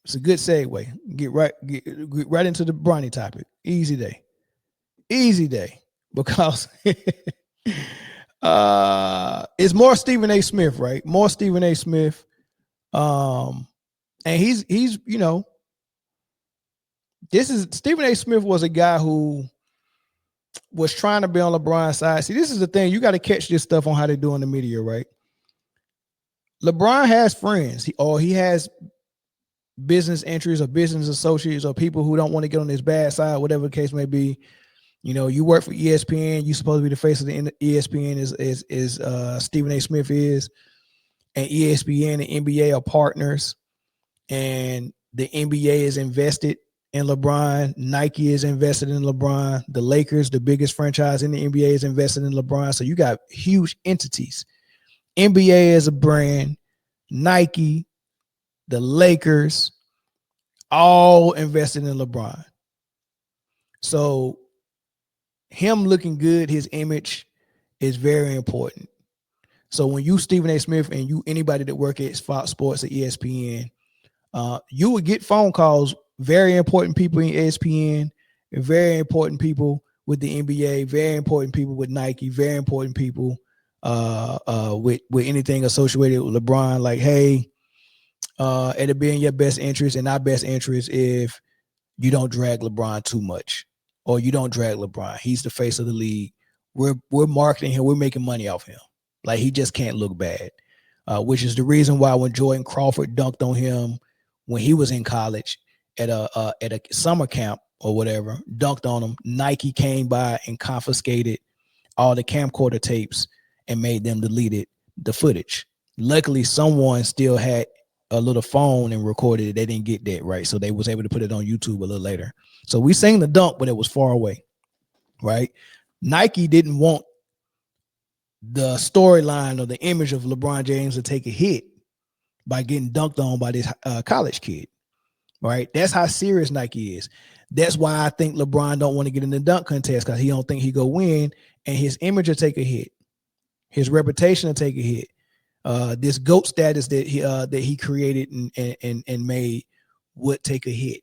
It's a good segue. Get right into the Bronny topic. Easy day, because it's more Stephen A. Smith, right? More Stephen A. Smith. Um, and he's this is Stephen A. Smith was a guy who was trying to be on LeBron's side. See, this is the thing. You got to catch this stuff on how they do in the media, right? LeBron has friends, he has business interests or business associates or people who don't want to get on his bad side, whatever the case may be. You work for ESPN. You supposed to be the face of the ESPN is Stephen A. Smith is, and ESPN and NBA are partners, and the NBA is invested in LeBron. Nike is invested in LeBron. The Lakers, the biggest franchise in the NBA, is invested in LeBron. So you got huge entities. NBA is a brand, Nike, the Lakers, all invested in LeBron. So him looking good, his image is very important. So when you Stephen A. Smith and you anybody that work at Fox Sports or ESPN, you would get phone calls, very important people in ESPN, very important people with the NBA, very important people with Nike, very important people with anything associated with LeBron. Like, hey, it'll be in your best interest and our best interest if you don't drag LeBron too much, or you don't drag LeBron. He's the face of the league. We're marketing him. We're making money off him. Like, he just can't look bad, which is the reason why when Jordan Crawford dunked on him when he was in college at a summer camp or whatever, dunked on him, Nike came by and confiscated all the camcorder tapes and made them delete the footage. Luckily, someone still had a little phone and recorded it. They didn't get that right, so they was able to put it on YouTube a little later. So we seen the dunk, but it was far away, right? Nike didn't want the storyline or the image of LeBron James to take a hit by getting dunked on by this college kid, right? That's how serious Nike is. That's why I think LeBron don't want to get in the dunk contest, because he don't think he go win, and his image will take a hit. His reputation will take a hit. This GOAT status that he created and made would take a hit,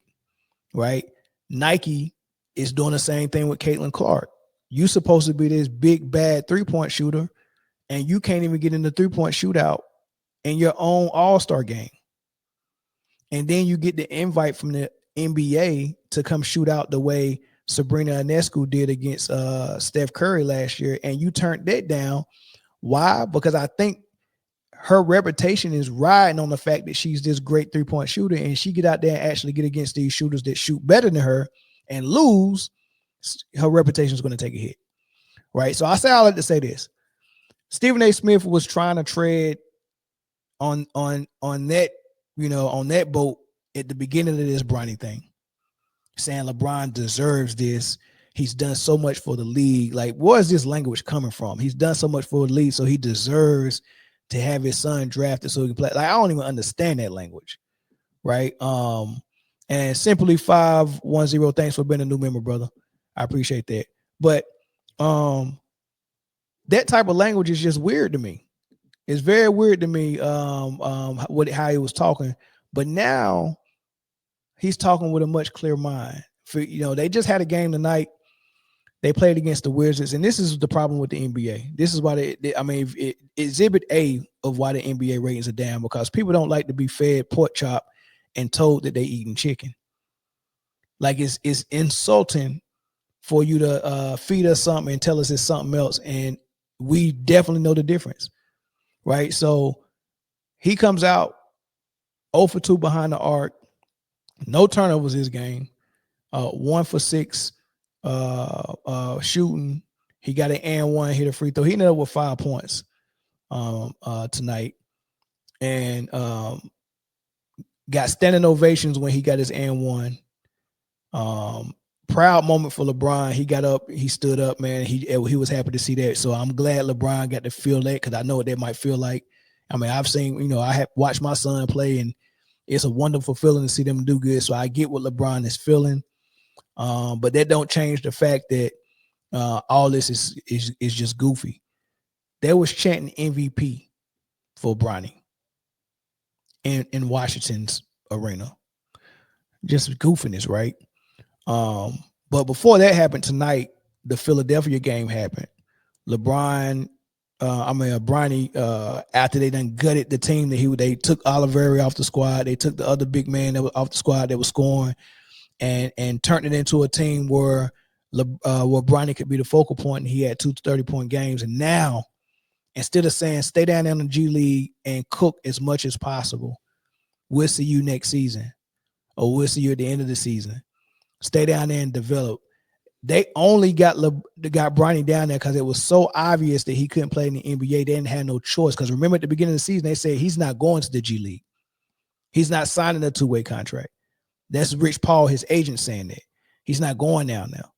right? Nike is doing the same thing with Caitlin Clark. You supposed to be this big bad 3-point shooter, and you can't even get in the 3-point shootout in your own All-Star game. And then you get the invite from the NBA to come shoot out the way Sabrina Ionescu did against Steph Curry last year, and you turned that down. Why? Because I think her reputation is riding on the fact that she's this great 3-point shooter, and she get out there and actually get against these shooters that shoot better than her and lose. Her reputation is going to take a hit, right? So I like to say this: Stephen A. Smith was trying to tread on that, on that boat at the beginning of this Bronny thing, saying LeBron deserves this. He's done so much for the league. Like, where is this language coming from? He's done so much for the league, so he deserves to have his son drafted so he can play. Like, I don't even understand that language, right? And Simply 510, thanks for being a new member, brother. I appreciate that. But that type of language is just weird to me. It's very weird to me how he was talking. But now he's talking with a much clearer mind. They just had a game tonight. They played against the Wizards, and this is the problem with the NBA. This is why exhibit A of why the NBA ratings are down, because people don't like to be fed pork chop and told that they eating chicken. Like, it's insulting for you to feed us something and tell us it's something else, and we definitely know the difference, right? So he comes out 0 for 2 behind the arc, no turnovers this game, 1 for 6 shooting. He got an and one, hit a free throw. He ended up with 5 points tonight, and got standing ovations when he got his and one. Proud moment for LeBron. He got up, he stood up, man. He was happy to see that. So I'm glad LeBron got to feel that, because I know what that might feel like. I mean, I've seen, I have watched my son play, and it's a wonderful feeling to see them do good. So I get what LeBron is feeling. But that don't change the fact that all this is just goofy. There was chanting MVP for Bronny in Washington's arena. just goofiness, right? But before that happened tonight, the Philadelphia game happened. LeBron, Bronny, after they done gutted the team, they took Oliveri off the squad, they took the other big man that was off the squad that was scoring, and turned it into a team where Bronny could be the focal point, and he had 2 30-point games. And now, instead of saying stay down in the G League and cook as much as possible, we'll see you next season, or we'll see you at the end of the season. Stay down there and develop. They only got Bronny down there because it was so obvious that he couldn't play in the NBA. They didn't have no choice. Because remember, at the beginning of the season, they said he's not going to the G League. He's not signing a 2-way contract. That's Rich Paul, his agent, saying that. He's not going down now.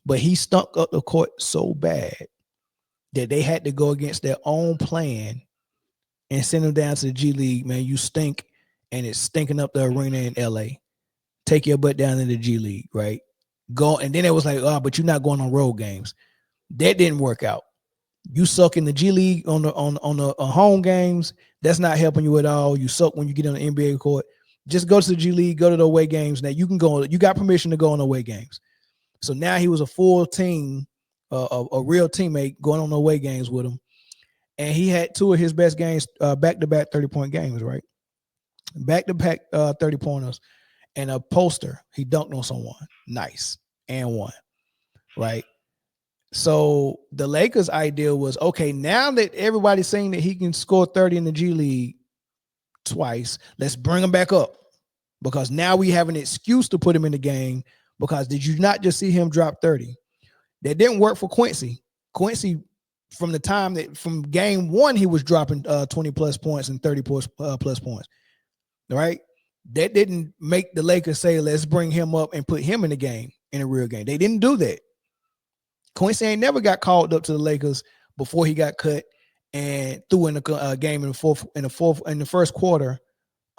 But he stunk up the court so bad that they had to go against their own plan and send him down to the G League. Man, you stink, and it's stinking up the arena in LA. Take your butt down in the G League, right? Go, and then it was like, but you're not going on road games. That didn't work out. You suck in the G League on the home games. That's not helping you at all. You suck when you get on the NBA court. Just go to the G League, go to the away games. Now you can go. You got permission to go on away games. So now he was a full team, a real teammate going on away games with him, and he had 2 of his best games, back-to-back 30-point games, right? Back-to-back 30-pointers. And a poster, he dunked on someone. Nice. And won. Right? So the Lakers' idea was, okay, now that everybody's saying that he can score 30 in the G League twice, let's bring him back up. Because now we have an excuse to put him in the game. Because did you not just see him drop 30? That didn't work for Quincy. Quincy, from game 1, he was dropping 20 plus points and 30 plus points. Right? That didn't make the Lakers say, let's bring him up and put him in the game, in a real game. They didn't do that. Quincy ain't never got called up to the Lakers before he got cut and threw in a game in the first quarter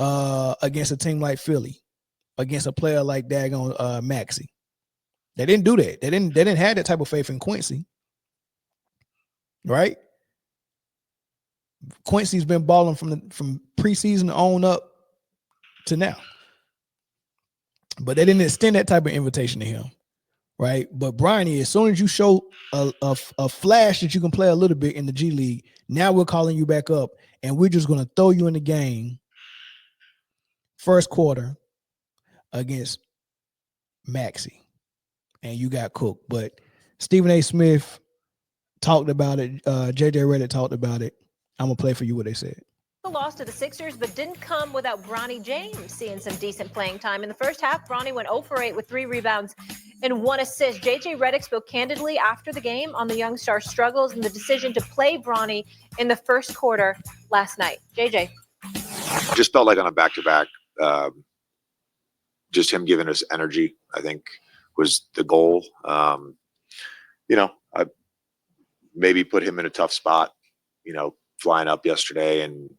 against a team like Philly, against a player like daggone Maxey. They didn't do that. They didn't have that type of faith in Quincy. Right? Quincy's been balling from preseason on up to now. But they didn't extend that type of invitation to him, right? But Bronny, as soon as you show a flash that you can play a little bit in the G League, now we're calling you back up, and we're just going to throw you in the game first quarter against Maxey, and you got cooked. But Stephen A. Smith talked about it. JJ Redick talked about it. I'm going to play for you what they said. The loss to the Sixers, but didn't come without Bronny James seeing some decent playing time. In the first half, Bronny went 0 for 8 with 3 rebounds and 1 assist. JJ Redick spoke candidly after the game on the young star's struggles and the decision to play Bronny in the first quarter last night. JJ. Just felt like on a back-to-back, just him giving us energy, I think, was the goal. I maybe put him in a tough spot, flying up yesterday and,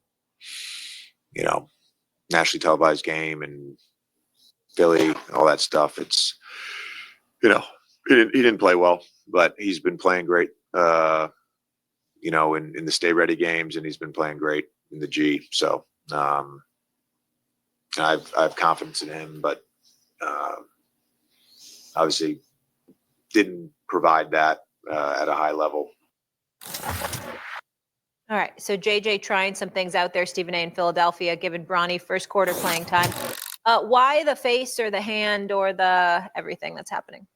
nationally televised game and Philly and all that stuff. It's, he didn't play well, but he's been playing great, in the stay ready games, and he's been playing great in the G. So I have confidence in him, but obviously didn't provide that at a high level. All right, so JJ trying some things out there, Stephen A. in Philadelphia, giving Bronny first quarter playing time. Why the face or the hand or the everything that's happening?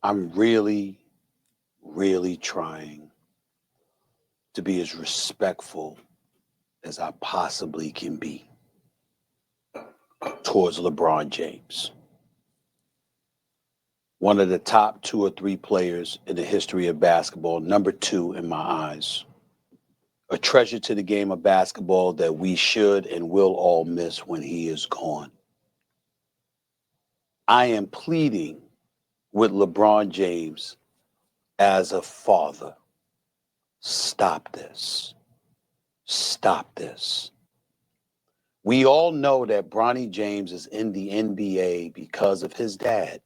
I'm really, really trying to be as respectful as I possibly can be towards LeBron James. One of the top 2 or 3 players in the history of basketball, number 2 in my eyes. A treasure to the game of basketball that we should and will all miss when he is gone. I am pleading with LeBron James as a father. Stop this. Stop this. We all know that Bronny James is in the NBA because of his dad.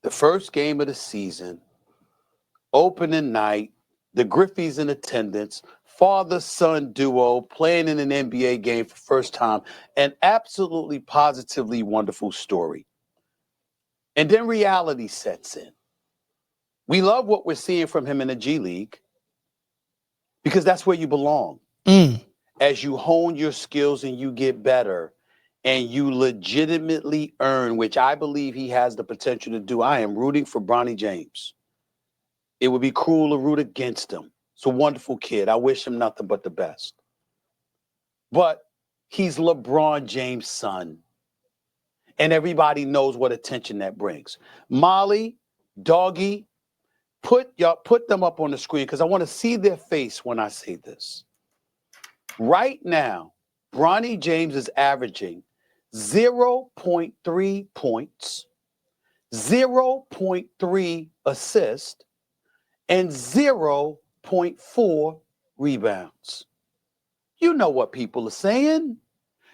The first game of the season, opening night, the Griffies in attendance, father-son duo playing in an NBA game for first time. An absolutely positively wonderful story. And then reality sets in. We love what we're seeing from him in the G League because that's where you belong. As you hone your skills and you get better and you legitimately earn, which I believe he has the potential to do. I am rooting for Bronny James. It would be cruel to root against him. It's a wonderful kid. I wish him nothing but the best. But he's LeBron James' son. And everybody knows what attention that brings. Molly, Doggy, put them up on the screen because I want to see their face when I say this. Right now, Bronny James is averaging 0.3 points, 0.3 assists, and 0.4 rebounds. You know what people are saying.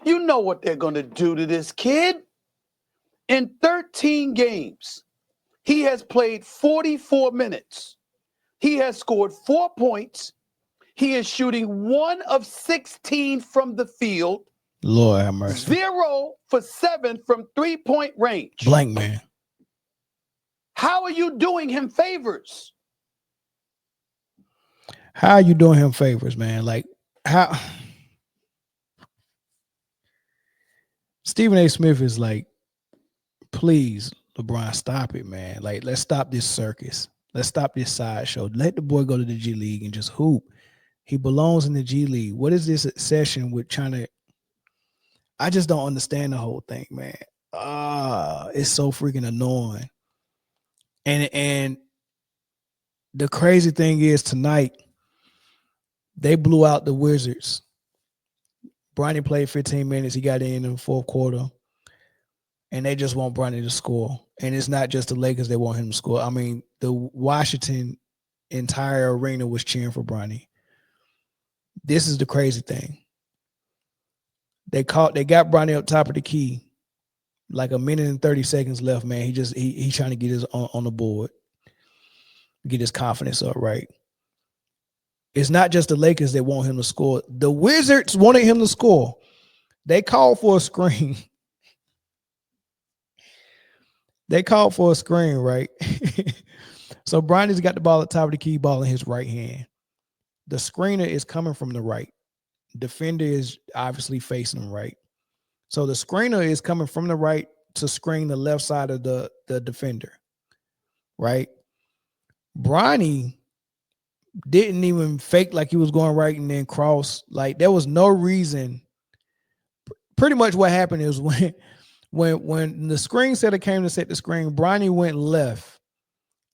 You know what they're going to do to this kid. In 13 games, he has played 44 minutes. He has scored 4 points. He is shooting 1 of 16 from the field. Lord have mercy. 0 for 7 from 3-point range. Blank, man. How are you doing him favors? How are you doing him favors, man? Like, how? Stephen A. Smith is like, please, LeBron, stop it, man. Like, let's stop this circus. Let's stop this sideshow. Let the boy go to the G League and just hoop. He belongs in the G League. What is this obsession with trying to? I just don't understand the whole thing, man. It's so freaking annoying. And the crazy thing is tonight, they blew out the Wizards. Bronny played 15 minutes. He got in the fourth quarter. And they just want Bronny to score. And it's not just the Lakers that want him to score. I mean, the Washington entire arena was cheering for Bronny. This is the crazy thing. They got Bronny up top of the key. Like a minute and 30 seconds left, man. He's trying to get his on the board. Get his confidence up, right? It's not just the Lakers that want him to score. The Wizards wanted him to score. They called for a screen. They called for a screen, right? So Bronny's got the ball at the top of the key, ball in his right hand. The screener is coming from the right. Defender is obviously facing him right. So the screener is coming from the right to screen the left side of the defender, right? Bronny didn't even fake like he was going right and then cross. Like, there was no reason. Pretty much what happened is when the screen setter came to set the screen, Bronny went left.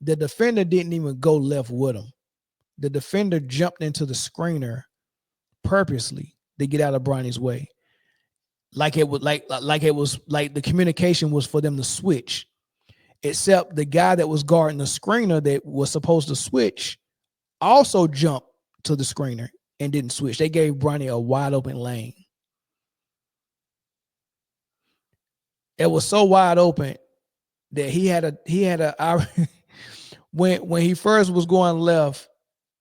The defender didn't even go left with him. The defender jumped into the screener purposely to get out of Bronny's way. Like it was like the communication was for them to switch. Except the guy that was guarding the screener that was supposed to switch also jumped to the screener and didn't switch. They gave Bronny a wide open lane. It was so wide open that he had a when he first was going left,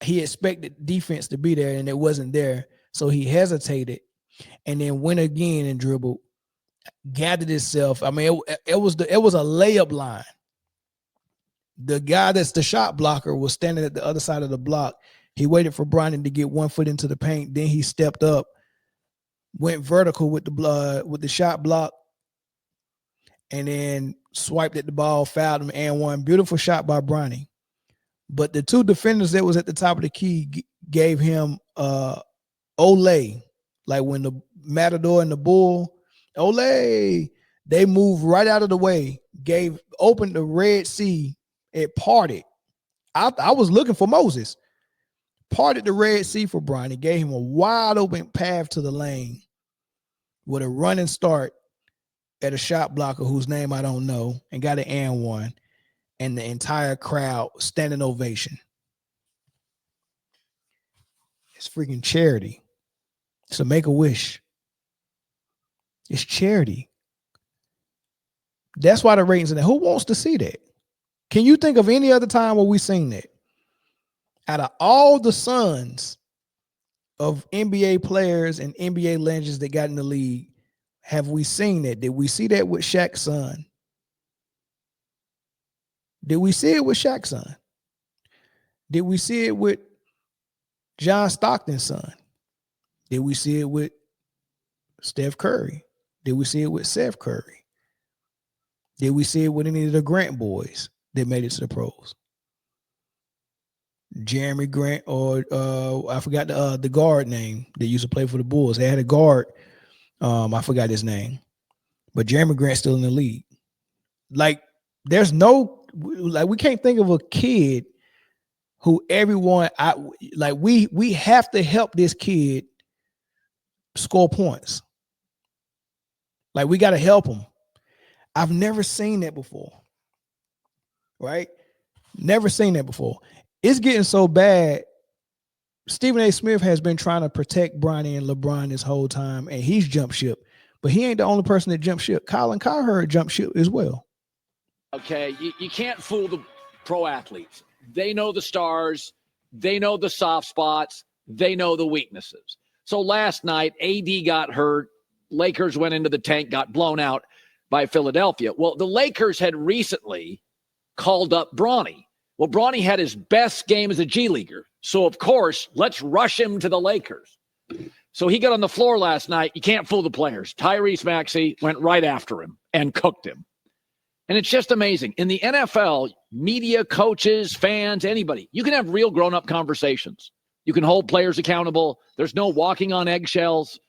he expected defense to be there and it wasn't there. So he hesitated and then went again and dribbled, gathered himself. I mean, it was a layup line. The guy that's the shot blocker was standing at the other side of the block. He waited for Bronny to get 1 foot into the paint. Then he stepped up, went vertical with the shot block, and then swiped at the ball, fouled him, and one beautiful shot by Bronny. But the two defenders that was at the top of the key gave him Olay. Like when the Matador and the Bull, Olay, they moved right out of the way, opened the Red Sea. It parted. I was looking for Moses. Parted the Red Sea for Bronny, gave him a wide open path to the lane with a running start at a shot blocker whose name I don't know, and got an and one, and the entire crowd standing ovation. It's freaking charity. It's a Make-A-Wish. It's charity. That's why the ratings in there. Who wants to see that? Can you think of any other time where we've seen that? Out of all the sons of NBA players and NBA legends that got in the league, have we seen that? Did we see that with Shaq's son? Did we see it with Shaq's son? Did we see it with John Stockton's son? Did we see it with Steph Curry? Did we see it with Seth Curry? Did we see it with any of the Grant boys that made it to the pros? Jeremy Grant, or I forgot the guard name that used to play for the Bulls. They had a guard. I forgot his name, but Jeremy Grant's still in the league. Like, there's no, like, we can't think of a kid who everyone, we have to help this kid score points. Like, we got to help him. I've never seen that before. Right? Never seen that before. It's getting so bad. Stephen A. Smith has been trying to protect Bronny and LeBron this whole time, and he's jumped ship. But he ain't the only person that jumped ship. Colin Cowherd jumped ship as well. Okay, you can't fool the pro athletes. They know the stars. They know the soft spots. They know the weaknesses. So last night, AD got hurt. Lakers went into the tank, got blown out by Philadelphia. Well, the Lakers had recently called up Bronny. Well, Bronny had his best game as a G Leaguer. So, of course, let's rush him to the Lakers. So he got on the floor last night. You can't fool the players. Tyrese Maxey went right after him and cooked him. And it's just amazing. In the NFL, media, coaches, fans, anybody, you can have real grown-up conversations. You can hold players accountable. There's no walking on eggshells.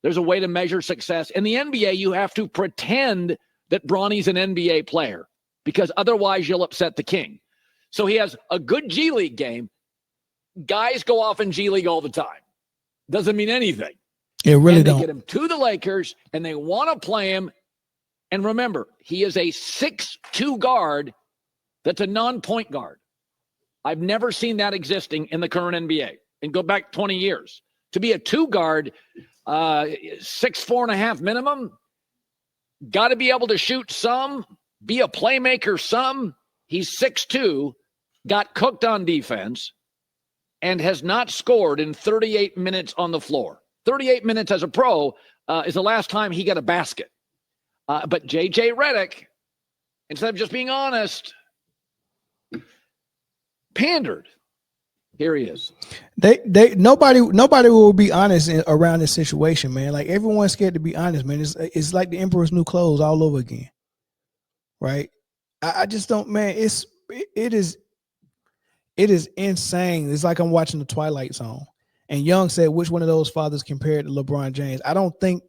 There's a way to measure success. In the NBA, you have to pretend that Bronny's an NBA player because otherwise you'll upset the king. So he has a good G League game. Guys go off in G League all the time. Doesn't mean anything. It really and they don't. get him to the Lakers, and they want to play him. And remember, he is a 6'2" guard that's a non-point guard. I've never seen that existing in the current NBA. And go back 20 years. To be a 2 guard, 6'4.5" minimum, got to be able to shoot some, be a playmaker some. He's 6'2", got cooked on defense, and has not scored in 38 minutes on the floor. 38 minutes as a pro is the last time he got a basket. But J.J. Redick, instead of just being honest, pandered. Here he is. Nobody will be honest around this situation, man. Like, everyone's scared to be honest, man. It's like the Emperor's New Clothes all over again, right? I just don't, man. It is insane. It's like I'm watching The Twilight Zone. And Young said, which one of those fathers compared to LeBron James? I don't think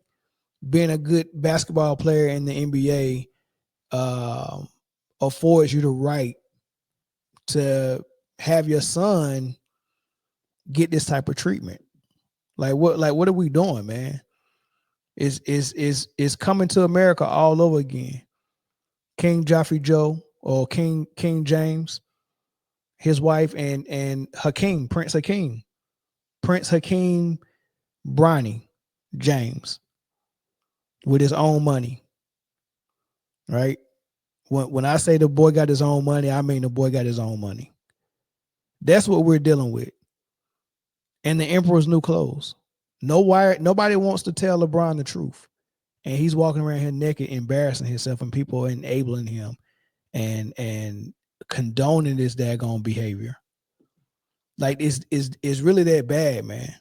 being a good basketball player in the NBA affords you the right to have your son get this type of treatment. Like, what are we doing, man? Is coming to America all over again. King Joffrey Joe, or King James, his wife, and Hakeem, Prince Hakeem Bronny James, with his own money, right? When I say the boy got his own money, I mean the boy got his own money. That's what we're dealing with. And the Emperor's New Clothes. Nobody wants to tell LeBron the truth. And he's walking around here naked, embarrassing himself, and people enabling him and condoning this daggone behavior. Like, it's really that bad, man.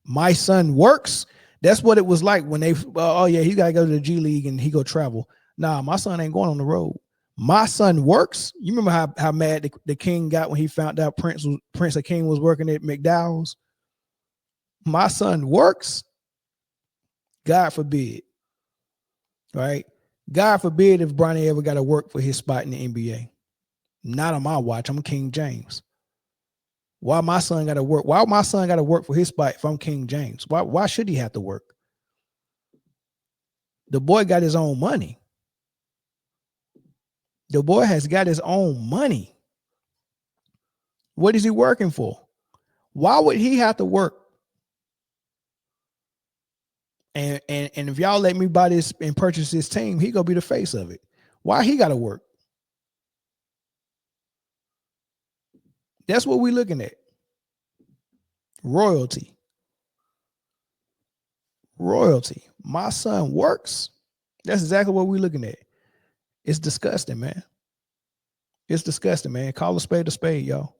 My son works. That's what it was like when they, oh yeah, he got to go to the G League and he go travel. Nah, my son ain't going on the road. My son works. You remember how mad the king got when he found out Prince Hakeem was working at McDowell's? My son works. God forbid. Right? God forbid if Bronny ever got to work for his spot in the NBA. Not on my watch. I'm King James. Why my son got to work? Why my son got to work for his spot if I'm King James? Why should he have to work? The boy got his own money. The boy has got his own money. What is he working for? Why would he have to work? And if y'all let me buy this and purchase this team, he gonna be the face of it. Why he gotta work? That's what we're looking at. Royalty. royalty. My son works. That's exactly what we're looking at. It's disgusting, man. It's disgusting, man. Call a spade, y'all.